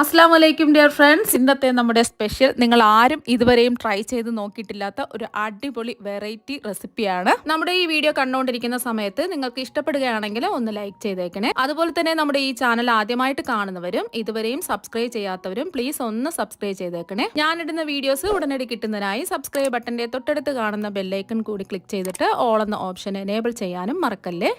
അസ്സാം വലൈക്കും dear friends. ഇന്നത്തെ നമ്മുടെ സ്പെഷ്യൽ നിങ്ങൾ ആരും ഇതുവരെയും ട്രൈ ചെയ്ത് നോക്കിയിട്ടില്ലാത്ത ഒരു അടിപൊളി വെറൈറ്റി റെസിപ്പിയാണ്. നമ്മുടെ ഈ വീഡിയോ കണ്ടുകൊണ്ടിരിക്കുന്ന സമയത്ത് നിങ്ങൾക്ക് ഇഷ്ടപ്പെടുകയാണെങ്കിൽ ഒന്ന് ലൈക്ക് ചെയ്തേക്കണേ. അതുപോലെ തന്നെ നമ്മുടെ ഈ ചാനൽ ആദ്യമായിട്ട് കാണുന്നവരും ഇതുവരെയും സബ്സ്ക്രൈബ് ചെയ്യാത്തവരും പ്ലീസ് ഒന്ന് സബ്സ്ക്രൈബ് ചെയ്തേക്കണേ. ഞാനിടുന്ന വീഡിയോസ് ഉടനടി കിട്ടുന്നതിനായി സബ്സ്ക്രൈബ് ബട്ടന്റെ തൊട്ടടുത്ത് കാണുന്ന ബെല്ലൈക്കൺ കൂടി ക്ലിക്ക് ചെയ്തിട്ട് ഓൾ എന്ന ഓപ്ഷൻ എനേബിൾ ചെയ്യാനും മറക്കല്ലേ.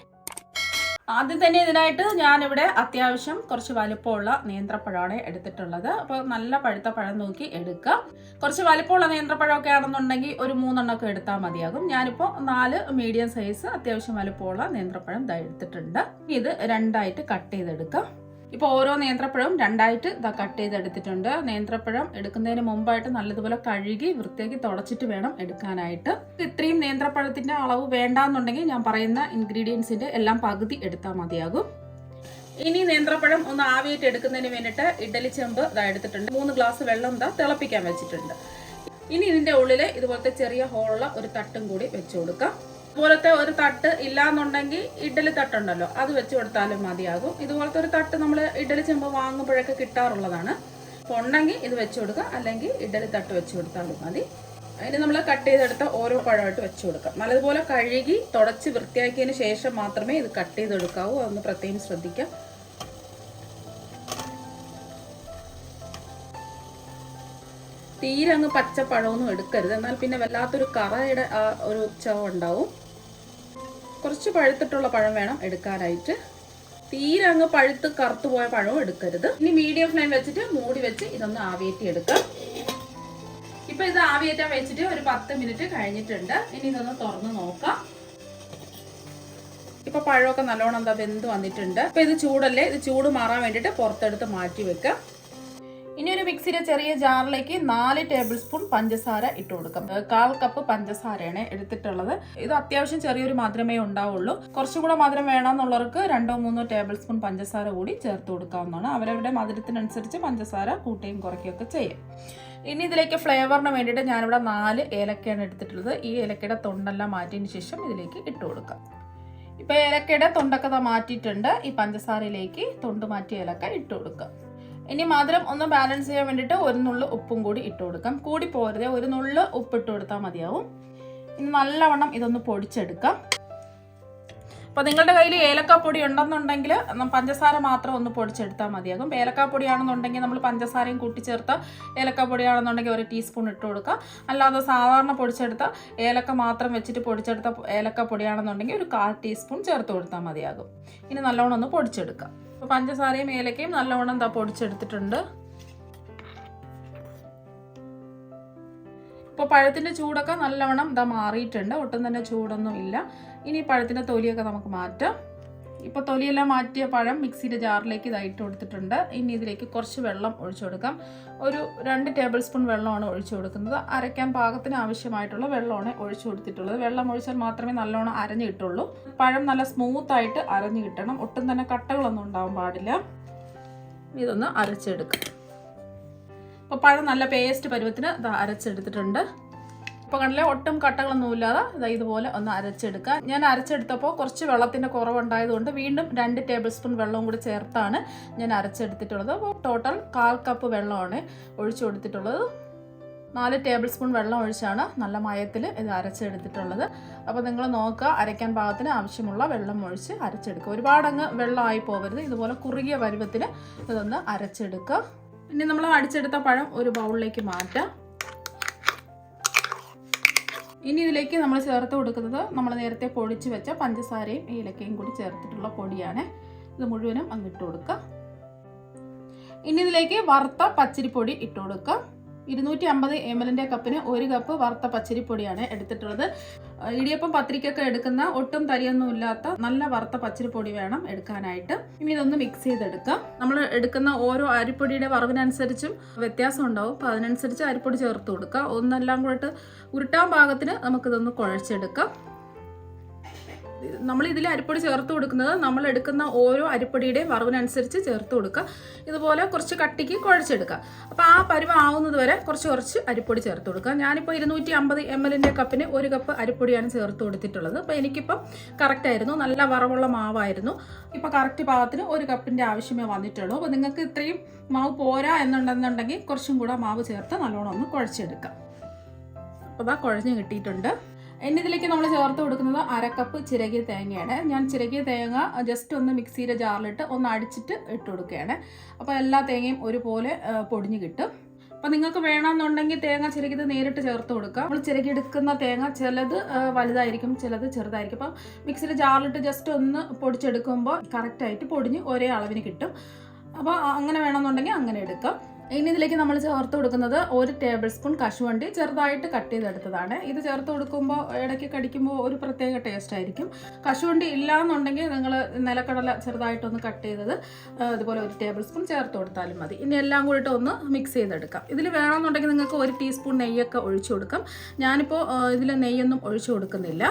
ആദ്യം തന്നെ ഇതിനായിട്ട് ഞാനിവിടെ അത്യാവശ്യം കുറച്ച് വലുപ്പമുള്ള നേന്ത്രപ്പഴമാണ് എടുത്തിട്ടുള്ളത്. അപ്പോൾ നല്ല പഴുത്ത പഴം നോക്കി എടുക്കുക. കുറച്ച് വലുപ്പമുള്ള നേന്ത്രപ്പഴമൊക്കെ ആണെന്നുണ്ടെങ്കിൽ ഒരു 3 എണ്ണമൊക്കെ എടുത്താൽ മതിയാകും. ഞാനിപ്പോൾ 4 മീഡിയം സൈസ് അത്യാവശ്യം വലുപ്പമുള്ള നേന്ത്രപ്പഴം എടുത്തിട്ടുണ്ട്. ഇത് 2ആയിട്ട് കട്ട് ചെയ്തെടുക്കുക. ഇപ്പോൾ ഓരോ നേന്ത്രപ്പഴവും 2ആയിട്ട് കട്ട് ചെയ്തെടുത്തിട്ടുണ്ട്. നേന്ത്രപ്പഴം എടുക്കുന്നതിന് മുമ്പായിട്ട് നല്ലതുപോലെ കഴുകി വൃത്തിയാക്കി തുടച്ചിട്ട് വേണം എടുക്കാനായിട്ട്. ഇത്രയും നേന്ത്രപ്പഴത്തിന്റെ അളവ് വേണ്ടാന്നുണ്ടെങ്കിൽ ഞാൻ പറയുന്ന ഇൻഗ്രീഡിയൻസിന്റെ എല്ലാം പകുതി എടുത്താൽ മതിയാകും. ഇനി നേന്ത്രപ്പഴം ഒന്ന് ആവിയായിട്ട് എടുക്കുന്നതിന് വേണ്ടിയിട്ട് ഇഡ്ഡലി ചെമ്പ് എടുത്തിട്ടുണ്ട്. 3 ഗ്ലാസ് വെള്ളം തിളപ്പിക്കാൻ വെച്ചിട്ടുണ്ട്. ഇനി ഇതിന്റെ ഉള്ളിൽ ഇതുപോലത്തെ ചെറിയ ഹോളുള്ള ഒരു തട്ടും കൂടി വെച്ചു കൊടുക്കാം. ഇതുപോലത്തെ ഒരു തട്ട് ഇല്ലാന്നുണ്ടെങ്കിൽ ഇഡ്ഡലി തട്ടുണ്ടല്ലോ, അത് വെച്ച് കൊടുത്താലും മതിയാകും. ഇതുപോലത്തെ ഒരു തട്ട് നമ്മൾ ഇഡ്ഡലി ചെമ്പ് വാങ്ങുമ്പോഴൊക്കെ കിട്ടാറുള്ളതാണ്. അപ്പോൾ ഉണ്ടെങ്കിൽ ഇത് വെച്ച് കൊടുക്കുക, അല്ലെങ്കിൽ ഇഡ്ഡലി തട്ട് വെച്ച് കൊടുത്താലും മതി. അതിന് നമ്മൾ കട്ട് ചെയ്തെടുത്ത ഓരോ പഴമായിട്ട് വെച്ച് കൊടുക്കാം. നല്ലതുപോലെ കഴുകി തുടച്ച് വൃത്തിയാക്കിയതിന് ശേഷം മാത്രമേ ഇത് കട്ട് ചെയ്തെടുക്കാവൂ. അതൊന്ന് പ്രത്യേകം ശ്രദ്ധിക്കാം. തീരെ അങ്ങ് പച്ചപ്പഴമൊന്നും എടുക്കരുത്, എന്നാൽ പിന്നെ വല്ലാത്തൊരു കറയുടെ ഒരു ചവ ഉണ്ടാവും. കുറച്ച് പഴുത്തിട്ടുള്ള പഴം വേണം എടുക്കാനായിട്ട്. തീരെ അങ്ങ് പഴുത്ത് കറുത്തു പോയ പഴവും എടുക്കരുത്. ഇനി മീഡിയം ഫ്ലെയിം വെച്ചിട്ട് മൂടി വെച്ച് ഇതൊന്ന് ആവിയേറ്റി എടുക്കാം. ഇപ്പൊ ഇത് ആവിയേറ്റാൻ വെച്ചിട്ട് ഒരു 10 മിനിറ്റ് കഴിഞ്ഞിട്ടുണ്ട്. ഇനി ഇതൊന്ന് തുറന്ന് നോക്കാം. ഇപ്പൊ പഴമൊക്കെ നല്ലോണം വെന്ത് വന്നിട്ടുണ്ട്. ഇപ്പൊ ഇത് ചൂടല്ലേ, ഇത് ചൂട് മാറാൻ വേണ്ടിയിട്ട് പുറത്തെടുത്ത് മാറ്റി വെക്കാം. ഇനി ഒരു മിക്സിയുടെ ചെറിയ ജാറിലേക്ക് 4 ടേബിൾ സ്പൂൺ പഞ്ചസാര ഇട്ട് കൊടുക്കാം. 1/4 കപ്പ് പഞ്ചസാരയാണ് എടുത്തിട്ടുള്ളത്. ഇത് അത്യാവശ്യം ചെറിയൊരു മധുരമേ ഉണ്ടാവുള്ളൂ. കുറച്ചും കൂടെ മധുരം വേണമെന്നുള്ളവർക്ക് 2-3 ടേബിൾ സ്പൂൺ പഞ്ചസാര കൂടി ചേർത്ത് കൊടുക്കാവുന്നതാണ്. അവരവരുടെ മധുരത്തിനനുസരിച്ച് പഞ്ചസാര കൂട്ടുകയും കുറയ്ക്കുകയൊക്കെ ചെയ്യും. ഇനി ഇതിലേക്ക് ഫ്ലേവറിന് വേണ്ടിയിട്ട് ഞാനിവിടെ 4 ഏലക്കയാണ് എടുത്തിട്ടുള്ളത്. ഈ ഏലക്കയുടെ തൊണ്ടെല്ലാം മാറ്റിയതിന് ശേഷം ഇതിലേക്ക് ഇട്ട് കൊടുക്കാം. ഇപ്പൊ ഏലക്കയുടെ തൊണ്ടൊക്കെ മാറ്റിയിട്ടുണ്ട്. ഈ പഞ്ചസാരയിലേക്ക് തൊണ്ട് മാറ്റിയ ഏലക്ക ഇട്ട് കൊടുക്കാം. ഇനി മധുരം ഒന്ന് ബാലൻസ് ചെയ്യാൻ വേണ്ടിയിട്ട് 1 നുള്ളു ഉപ്പും കൂടി ഇട്ട് കൊടുക്കാം. കൂടി പോരുത്, 1 നുള്ളു ഉപ്പ് ഇട്ട് കൊടുത്താൽ മതിയാവും. ഇനി നല്ലവണ്ണം ഇതൊന്ന് പൊടിച്ചെടുക്കാം. അപ്പോൾ നിങ്ങളുടെ കയ്യിൽ ഏലക്കാപ്പൊടി ഉണ്ടെന്നുണ്ടെങ്കിൽ പഞ്ചസാര മാത്രം ഒന്ന് പൊടിച്ചെടുത്താൽ മതിയാകും. ഏലക്കാപ്പൊടിയാണെന്നുണ്ടെങ്കിൽ നമ്മൾ പഞ്ചസാരയും കൂട്ടിച്ചേർത്ത ഏലക്കാപ്പൊടിയാണെന്നുണ്ടെങ്കിൽ 1 ടീസ്പൂൺ ഇട്ട് കൊടുക്കുക. അല്ലാതെ സാധാരണ പൊടിച്ചെടുത്ത ഏലക്ക മാത്രം വെച്ചിട്ട് പൊടിച്ചെടുത്ത ഏലക്കാപ്പൊടിയാണെന്നുണ്ടെങ്കിൽ 1/4 ടീസ്പൂൺ ചേർത്ത് കൊടുത്താൽ മതിയാകും. ഇനി നല്ലവണ്ണം ഒന്ന് പൊടിച്ചെടുക്കാം. അപ്പോൾ പഞ്ചസാരയും ഏലക്കയും നല്ലവണ്ണം പൊടിച്ചെടുത്തിട്ടുണ്ട്. ഇപ്പോൾ പഴത്തിൻ്റെ ചൂടൊക്കെ നല്ലവണ്ണം മാറിയിട്ടുണ്ട്. ഒട്ടും തന്നെ ചൂടൊന്നും ഇല്ല. ഇനി പഴത്തിൻ്റെ തൊലിയൊക്കെ നമുക്ക് മാറ്റാം. ഇപ്പോൾ തൊലിയെല്ലാം മാറ്റിയ പഴം മിക്സിയുടെ ജാറിലേക്ക് ഇട്ട് കൊടുത്തിട്ടുണ്ട്. ഇനി ഇതിലേക്ക് കുറച്ച് വെള്ളം ഒഴിച്ചു കൊടുക്കാം. ഒരു 2 ടേബിൾ സ്പൂൺ വെള്ളമാണ് ഒഴിച്ചു കൊടുക്കുന്നത്. അരയ്ക്കാൻ പാകത്തിന് ആവശ്യമായിട്ടുള്ള വെള്ളമാണ് ഒഴിച്ചു കൊടുത്തിട്ടുള്ളത്. വെള്ളം ഒഴിച്ചാൽ മാത്രമേ നല്ലോണം അരഞ്ഞു കിട്ടുള്ളൂ. പഴം നല്ല സ്മൂത്തായിട്ട് അരഞ്ഞു കിട്ടണം. ഒട്ടും തന്നെ കട്ടകളൊന്നും ഉണ്ടാവാൻ പാടില്ല. ഇതൊന്ന് അരച്ചെടുക്കാം. അപ്പോൾ പഴം നല്ല പേസ്റ്റ് പരുവത്തിന് അരച്ചെടുത്തിട്ടുണ്ട്. ഇപ്പോൾ കണ്ടില്ലേ, ഒട്ടും കട്ടകളൊന്നും ഇല്ലാതെ ഇതുപോലെ ഒന്ന് അരച്ചെടുക്കുക. ഞാൻ അരച്ചെടുത്തപ്പോൾ കുറച്ച് വെള്ളത്തിൻ്റെ കുറവുണ്ടായതുകൊണ്ട് വീണ്ടും 2 ടേബിൾ സ്പൂൺ വെള്ളവും കൂടി ചേർത്താണ് ഞാൻ അരച്ചെടുത്തിട്ടുള്ളത്. അപ്പോൾ ടോട്ടൽ 1/4 കപ്പ് വെള്ളമാണ് ഒഴിച്ചു കൊടുത്തിട്ടുള്ളത്. 4 ടേബിൾ സ്പൂൺ വെള്ളം ഒഴിച്ചാണ് നല്ല മയത്തിൽ ഇത് അരച്ചെടുത്തിട്ടുള്ളത്. അപ്പോൾ നിങ്ങൾ നോക്കുക, അരയ്ക്കാൻ പാകത്തിന് ആവശ്യമുള്ള വെള്ളം ഒഴിച്ച് അരച്ചെടുക്കുക. ഒരുപാടങ്ങ് വെള്ളമായി പോകരുത്. ഇതുപോലെ കുറുകിയ പരുവത്തിൽ ഇതൊന്ന് അരച്ചെടുക്കുക. ഇനി നമ്മൾ അടിച്ചെടുത്ത പഴം ഒരു ബൗളിലേക്ക് മാറ്റാം. ഇനി ഇതിലേക്ക് നമ്മൾ ചേർത്ത് കൊടുക്കുന്നത് നമ്മൾ നേരത്തെ പൊടിച്ച് വെച്ച പഞ്ചസാരയും ഏലക്കയും കൂടി ചേർത്തിട്ടുള്ള പൊടിയാണ്. ഇത് മുഴുവനും അങ്ങിട്ട് കൊടുക്കുക. ഇനി ഇതിലേക്ക് വറുത്ത പച്ചരിപ്പൊടി ഇട്ട് കൊടുക്കുക. 250 ml കപ്പിന് 1 കപ്പ് വറുത്ത പച്ചരിപ്പൊടിയാണ് എടുത്തിട്ടുള്ളത്. ഇടിയപ്പം പത്തിരിക്കൊക്കെ എടുക്കുന്ന ഒട്ടും തരിയൊന്നും ഇല്ലാത്ത നല്ല വറുത്ത പച്ചരിപ്പൊടി വേണം എടുക്കാനായിട്ട്. ഇനി ഇതൊന്ന് മിക്സ് ചെയ്തെടുക്കാം. നമ്മൾ എടുക്കുന്ന ഓരോ അരിപ്പൊടിയുടെ വറവിനനുസരിച്ചും വ്യത്യാസം ഉണ്ടാവും. അപ്പോൾ അതിനനുസരിച്ച് അരിപ്പൊടി ചേർത്ത് കൊടുക്കുക. ഒന്നെല്ലാം കൂടെ ഉരുട്ടാൻ പാകത്തിന് നമുക്കിതൊന്ന് കുഴച്ചെടുക്കാം. നമ്മൾ ഇതിൽ അരിപ്പൊടി ചേർത്ത് കൊടുക്കുന്നത് നമ്മൾ എടുക്കുന്ന ഓരോ അരിപ്പൊടിയുടെയും വറവിനനുസരിച്ച് ചേർത്ത് കൊടുക്കുക. ഇതുപോലെ കുറച്ച് കട്ടിക്ക് കുഴച്ചെടുക്കുക. അപ്പോൾ ആ പരുവം ആവുന്നത് വരെ കുറച്ച് അരിപ്പൊടി ചേർത്ത് കൊടുക്കുക. ഞാനിപ്പോൾ 250 ml കപ്പിന് 1 കപ്പ് അരിപ്പൊടിയാണ് ചേർത്ത് കൊടുത്തിട്ടുള്ളത്. അപ്പോൾ എനിക്കിപ്പം കറക്റ്റായിരുന്നു, നല്ല വറവുള്ള മാവായിരുന്നു. ഇപ്പോൾ കറക്റ്റ് പാകത്തിന് 1 കപ്പിൻ്റെ ആവശ്യമേ വന്നിട്ടുള്ളൂ. അപ്പോൾ നിങ്ങൾക്ക് ഇത്രയും മാവ് പോരാ എന്നുണ്ടെന്നുണ്ടെങ്കിൽ കുറച്ചും കൂടെ മാവ് ചേർത്ത് നല്ലോണം ഒന്ന് കുഴച്ചെടുക്കാം. അപ്പോൾ അതാ കുഴഞ്ഞ് കിട്ടിയിട്ടുണ്ട്. ഇനി ഇതിലേക്ക് നമ്മൾ ചേർത്ത് കൊടുക്കുന്നത് 1/2 കപ്പ് ചിരകിയ തേങ്ങയാണ്. ഞാൻ ചിരകിയ തേങ്ങ ജസ്റ്റ് ഒന്ന് മിക്സിയുടെ ജാറിലിട്ട് ഒന്ന് അടിച്ചിട്ട് ഇട്ട് കൊടുക്കുകയാണ്. അപ്പോൾ എല്ലാ തേങ്ങയും ഒരുപോലെ പൊടിഞ്ഞ് കിട്ടും. അപ്പോൾ നിങ്ങൾക്ക് വേണമെന്നുണ്ടെങ്കിൽ തേങ്ങ ചിരകിയത് നേരിട്ട് ചേർത്ത് കൊടുക്കുക. നമ്മൾ ചിരകിയെടുക്കുന്ന തേങ്ങ ചിലത് വലുതായിരിക്കും, ചിലത് ചെറുതായിരിക്കും. അപ്പം മിക്സിയുടെ ജാറിലിട്ട് ജസ്റ്റ് ഒന്ന് പൊടിച്ചെടുക്കുമ്പോൾ കറക്റ്റായിട്ട് പൊടിഞ്ഞ് ഒരേ അളവിന് കിട്ടും. അപ്പോൾ അങ്ങനെ വേണമെന്നുണ്ടെങ്കിൽ അങ്ങനെ എടുക്കാം. ഇനി ഇതിലേക്ക് നമ്മൾ ചേർത്ത് കൊടുക്കുന്നത് 1 ടേബിൾ സ്പൂൺ കശുവണ്ടി ചെറുതായിട്ട് കട്ട് ചെയ്തെടുത്തതാണ്. ഇത് ചേർത്ത് കൊടുക്കുമ്പോൾ ഇടയ്ക്ക് കടിക്കുമ്പോൾ ഒരു പ്രത്യേക ടേസ്റ്റ് ആയിരിക്കും. കശുവണ്ടി ഇല്ലയെന്നുണ്ടെങ്കിൽ നിങ്ങൾ നിലക്കടല ചെറുതായിട്ടൊന്ന് കട്ട് ചെയ്തത് അതുപോലെ 1 ടേബിൾ സ്പൂൺ ചേർത്ത് കൊടുത്താലും മതി. ഇനി എല്ലാം കൂടിയിട്ട് ഒന്ന് മിക്സ് ചെയ്തെടുക്കാം. ഇതിൽ വേണമെന്നുണ്ടെങ്കിൽ നിങ്ങൾക്ക് 1 ടീസ്പൂൺ നെയ്യൊക്കെ ഒഴിച്ചു കൊടുക്കാം. ഞാനിപ്പോൾ ഇതിൽ നെയ്യൊന്നും ഒഴിച്ചു കൊടുക്കുന്നില്ല.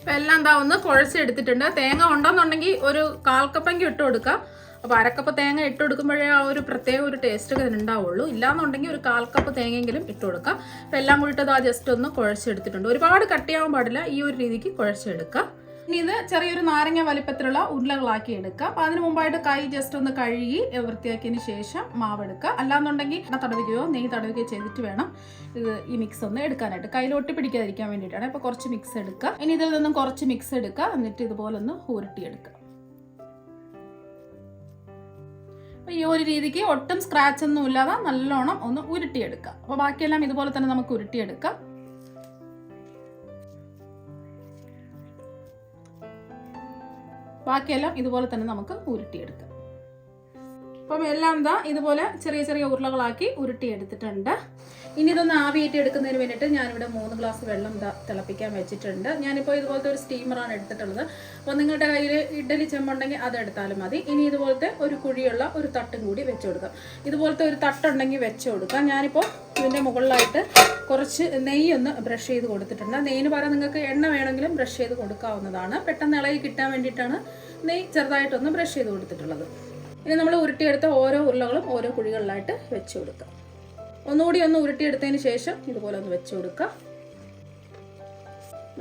അപ്പോൾ എല്ലാം എന്താ ഒന്ന് കുഴച്ചെടുത്തിട്ടുണ്ട്. തേങ്ങ ഉണ്ടെന്നുണ്ടെങ്കിൽ ഒരു 1/4 കപ്പെങ്കിൽ ഇട്ട് കൊടുക്കാം. അപ്പോൾ 1/2 കപ്പ് തേങ്ങ ഇട്ട് കൊടുക്കുമ്പോഴേ ആ ഒരു പ്രത്യേക ഒരു ടേസ്റ്റ് ഉണ്ടാവുള്ളൂ. ഇല്ലാന്നുണ്ടെങ്കിൽ ഒരു 1/4 കപ്പ് തേങ്ങയെങ്കിലും ഇട്ട് കൊടുക്കാം. അപ്പോൾ എല്ലാം കൂടിയിട്ട് അത് ജസ്റ്റ് ഒന്ന് കുഴച്ചെടുത്തിട്ടുണ്ട്. ഒരുപാട് കട്ടിയാവാൻ പാടില്ല, ഈ ഒരു രീതിക്ക് കുഴച്ചെടുക്കാം. ഇനി ഇത് ചെറിയൊരു നാരങ്ങ വലിപ്പത്തിലുള്ള ഉരുളകളാക്കി എടുക്കുക. അപ്പോൾ അതിന് മുമ്പായിട്ട് കൈ ജസ്റ്റ് ഒന്ന് കഴുകി വൃത്തിയാക്കിയതിന് ശേഷം മാവ് എടുക്കുക. അല്ലാന്നുണ്ടെങ്കിൽ എണ്ണ തടവുകയോ നെയ്യ് തടവുകയോ ചെയ്തിട്ട് വേണം ഈ മിക്സ് ഒന്ന് എടുക്കാനായിട്ട്. കയ്യിൽ ഒട്ടി പിടിക്കാതിരിക്കാൻ വേണ്ടിയിട്ടാണ്. അപ്പോൾ കുറച്ച് മിക്സ് എടുക്കുക. ഇനി ഇതിൽ നിന്നും കുറച്ച് മിക്സ് എടുക്കുക. എന്നിട്ട് ഇതുപോലെ ഒന്ന് ഉരുട്ടിയെടുക്കുക. അപ്പോൾ ഈ ഒരു രീതിക്ക് ഒട്ടും സ്ക്രാച്ച് ഒന്നും ഇല്ലാതെ നല്ലോണം ഒന്ന് ഉരുട്ടിയെടുക്കുക. അപ്പോൾ ബാക്കിയെല്ലാം ഇതുപോലെ തന്നെ നമുക്ക് ഉരുട്ടിയെടുക്കാം. ബാക്കിയെല്ലാം ഇതുപോലെ തന്നെ നമുക്ക് ഉരുട്ടിയെടുക്കാം. അപ്പം എല്ലാം എന്താ ഇതുപോലെ ചെറിയ ഉരുളകളാക്കി ഉരുട്ടിയെടുത്തിട്ടുണ്ട്. ഇനി ഇതൊന്ന് ആവിയേറ്റി എടുക്കുന്നതിന് വേണ്ടിയിട്ട് ഞാനിവിടെ 3 ഗ്ലാസ് വെള്ളം തിളപ്പിക്കാൻ വെച്ചിട്ടുണ്ട്. ഞാനിപ്പോൾ ഇതുപോലത്തെ ഒരു സ്റ്റീമറാണ് എടുത്തിട്ടുള്ളത്. അപ്പോൾ നിങ്ങളുടെ കയ്യിൽ ഇഡ്ഡലി ചെമ്പുണ്ടെങ്കിൽ അതെടുത്താലും മതി. ഇനി ഇതുപോലത്തെ ഒരു കുഴിയുള്ള ഒരു തട്ടും കൂടി വെച്ച് കൊടുക്കാം. ഇതുപോലത്തെ ഒരു തട്ടുണ്ടെങ്കിൽ വെച്ച് കൊടുക്കാം. ഞാനിപ്പോൾ ഇതിൻ്റെ മുകളിലായിട്ട് കുറച്ച് നെയ്യൊന്ന് ബ്രഷ് ചെയ്ത് കൊടുത്തിട്ടുണ്ട്. നെയ്യിന് പകരം നിങ്ങൾക്ക് എണ്ണ വേണമെങ്കിലും ബ്രഷ് ചെയ്ത് കൊടുക്കാവുന്നതാണ്. പെട്ടെന്ന് ഇളകി കിട്ടാൻ വേണ്ടിയിട്ടാണ് നെയ്യ് ചെറുതായിട്ടൊന്ന് ബ്രഷ് ചെയ്ത് കൊടുത്തിട്ടുള്ളത്. ഇനി നമ്മൾ ഉരുട്ടിയെടുത്ത ഓരോ ഉരുളകളും ഓരോ കുഴികളിലായിട്ട് വെച്ച് കൊടുക്കുക. ഒന്നുകൂടി ഒന്ന് ഉരുട്ടിയെടുത്തതിന് ശേഷം ഇതുപോലെ ഒന്ന് വെച്ച് കൊടുക്കുക.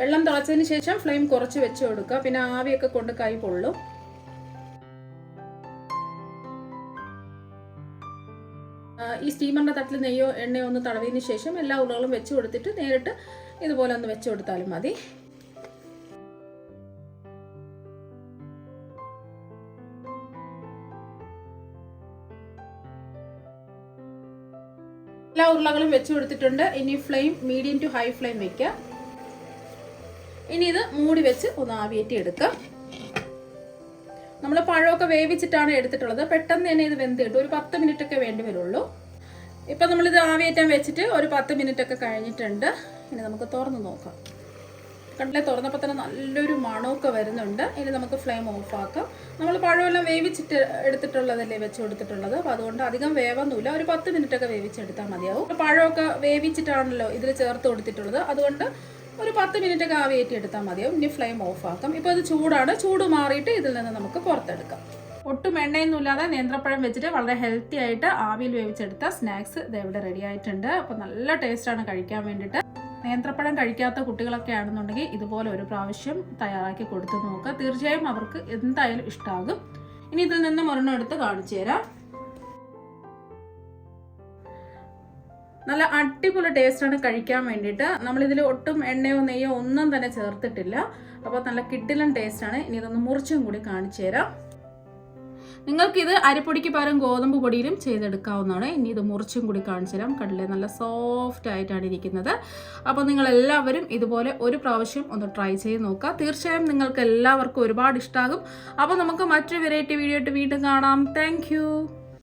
വെള്ളം തിളച്ചതിന് ശേഷം ഫ്ലെയിം കുറച്ച് വെച്ച് കൊടുക്കുക. പിന്നെ ആവിയൊക്കെ കൊണ്ട് കൈ പൊള്ളും. ഈ സ്റ്റീമറിൻ്റെ തട്ടിൽ നെയ്യോ എണ്ണയോ ഒന്ന് തടവിയതിന് ശേഷം എല്ലാ ഉരുളകളും വെച്ച് കൊടുത്തിട്ട് നേരിട്ട് ഇതുപോലെ ഒന്ന് വെച്ച് കൊടുത്താലും മതി. എല്ലാ ഉരുളകളും വെച്ച് കൊടുത്തിട്ടുണ്ട്. ഇനി flame medium to high flame വെക്കുക. ഇനി ഇത് മൂടി വെച്ച് ഒന്ന് ആവിയേറ്റി എടുക്കുക. നമ്മൾ പഴമൊക്കെ വേവിച്ചിട്ടാണ് എടുത്തിട്ടുള്ളത്. പെട്ടെന്ന് തന്നെ ഇത് വെന്ത് കിട്ടും. ഒരു 10 മിനിറ്റ് ഒക്കെ വേണ്ടി വരുള്ളൂ. ഇപ്പം നമ്മളിത് ആവിയേറ്റാൻ വെച്ചിട്ട് ഒരു 10 മിനിറ്റ് ഒക്കെ കഴിഞ്ഞിട്ടുണ്ട്. ഇനി നമുക്ക് തുറന്ന് നോക്കാം. കണ്ടില്ലേ, തുറന്നപ്പോൾ തന്നെ നല്ലൊരു മണമൊക്കെ വരുന്നുണ്ട്. ഇനി നമുക്ക് ഫ്ലെയിം ഓഫാക്കാം. നമ്മൾ പഴമെല്ലാം വേവിച്ചിട്ട് എടുത്തിട്ടുള്ളതല്ലേ വെച്ച് കൊടുത്തിട്ടുള്ളത്. അപ്പോൾ അതുകൊണ്ട് അധികം വേവൊന്നുമില്ല. ഒരു 10 മിനിറ്റ് ഒക്കെ വേവിച്ചെടുത്താൽ മതിയാവും. പഴമൊക്കെ വേവിച്ചിട്ടാണല്ലോ ഇതിൽ ചേർത്ത് കൊടുത്തിട്ടുള്ളത്. അതുകൊണ്ട് ഒരു 10 മിനിറ്റ് ഒക്കെ ആവിയേറ്റി എടുത്താൽ മതിയാവും. ഇനി ഫ്ലെയിം ഓഫാക്കാം. ഇപ്പോൾ ഇത് ചൂടാണ്. ചൂട് മാറിയിട്ട് ഇതിൽ നിന്ന് നമുക്ക് പുറത്തെടുക്കാം. ഒട്ടും എണ്ണയൊന്നും ഇല്ലാതെ നേന്ത്രപ്പഴം വെച്ചിട്ട് വളരെ ഹെൽത്തി ആയിട്ട് ആവിയിൽ വേവിച്ചെടുത്ത സ്നാക്സ് ഇത് ഇവിടെ റെഡി ആയിട്ടുണ്ട്. അപ്പോൾ നല്ല ടേസ്റ്റാണ് കഴിക്കാൻ വേണ്ടിയിട്ട്. നേന്ത്രപ്പഴം കഴിക്കാത്ത കുട്ടികളൊക്കെ ആണെന്നുണ്ടെങ്കിൽ ഇതുപോലെ ഒരു പ്രാവശ്യം തയ്യാറാക്കി കൊടുത്തു നോക്കുക. തീർച്ചയായും അവർക്ക് എന്തായാലും ഇഷ്ടമാകും. ഇനി ഇതിൽ നിന്നും ഒരെണ്ണം എടുത്ത് കാണിച്ചു തരാം. നല്ല അടിപൊളി ടേസ്റ്റാണ് കഴിക്കാൻ വേണ്ടിയിട്ട്. നമ്മളിതിൽ ഒട്ടും എണ്ണയോ നെയ്യോ ഒന്നും തന്നെ ചേർത്തിട്ടില്ല. അപ്പോൾ നല്ല കിഡിലൻ ടേസ്റ്റാണ്. ഇനി ഇതൊന്ന് മുറിച്ചും കൂടി കാണിച്ചു തരാം. നിങ്ങൾക്കിത് അരിപ്പൊടിക്ക് പകരം ഗോതമ്പ് പൊടിയിലും ചെയ്തെടുക്കാവുന്നതാണ്. ഇനി ഇത് മുറിച്ചും കൂടി കാണിച്ചു തരാം. കണ്ടില്ലേ, നല്ല സോഫ്റ്റ് ആയിട്ടാണ് ഇരിക്കുന്നത്. അപ്പോൾ നിങ്ങളെല്ലാവരും ഇതുപോലെ ഒരു പ്രാവശ്യം ഒന്ന് ട്രൈ ചെയ്ത് നോക്കുക. തീർച്ചയായും നിങ്ങൾക്ക് എല്ലാവർക്കും ഒരുപാട് ഇഷ്ടമാകും. അപ്പോൾ നമുക്ക് മറ്റൊരു വെറൈറ്റി വീഡിയോ ആയിട്ട് വീണ്ടും കാണാം. താങ്ക്